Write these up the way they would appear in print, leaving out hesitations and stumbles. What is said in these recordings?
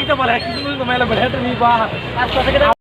kita malah kita tuh malah berhenti nih bah. Asal kita.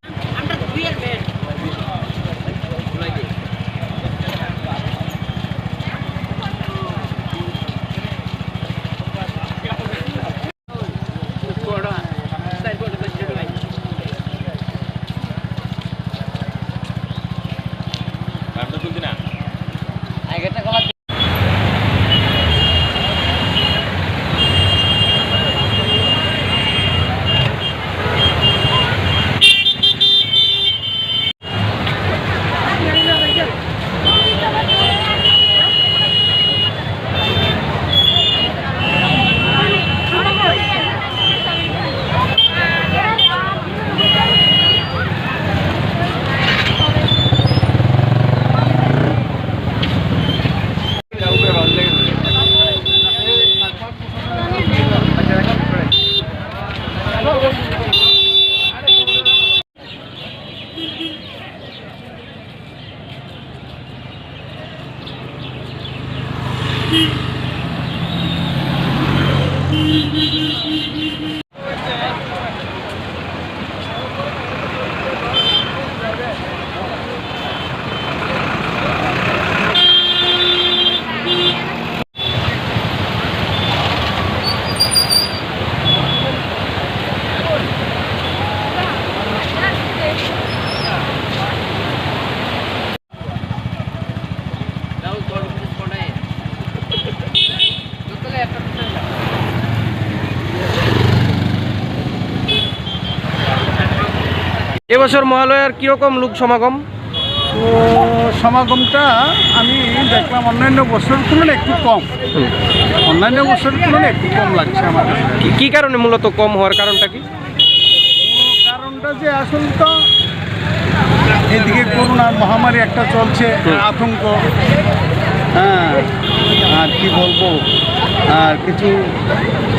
এবছর মহালয়ার কিরকম লোক সমাগম? তো সমাগমটা আমি দেখলাম অন্যান্য বছরের তুলনায় একটু কম, অন্যান্য বছরের তুলনায় একটু কম লাগছে আমার কাছে। কি কারণে মূলত কম হওয়ার কারণটা কি? কারণটা যে আসলে তো এদিকে করোনার মহামারী একটা চলছে, আতঙ্ক, হ্যাঁ, আর কি বলবো, আর কিছু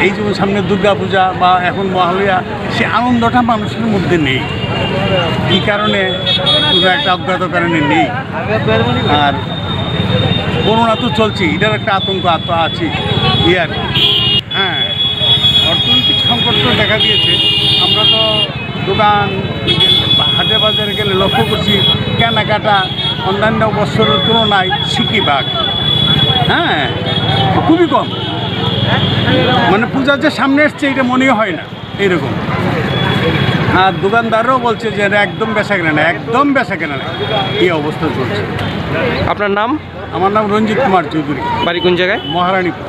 এই যে সামনে দুর্গাপূজা বা এখন মহালয়া, সে আনন্দটা মানুষের মধ্যে নেই। এই কারণে কোনো একটা অজ্ঞাত কারণে নেই। আর করোনা তো চলছে, এটার একটা আতঙ্ক আছে ইয়ার। হ্যাঁ, অর্থনৈতিক সংকট তো দেখা দিয়েছে। আমরা তো দোকান হাটে বাজারে গেলে লক্ষ্য করছি কেনাকাটা অন্যান্য বছরের তুলনায় সিকিভাগ, হ্যাঁ, খুবই কম। মানে পূজা যে সামনে এসছে এটা মনেই হয় না এইরকম। আর দোকানদারও বলছে যে একদম বেচা কেনা না, একদম বেচা কেনা না, এই অবস্থা চলছে। আপনার নাম? আমার নাম রঞ্জিত কুমার চৌধুরী। বাড়ি কোন জায়গায়? মহারানীপুর।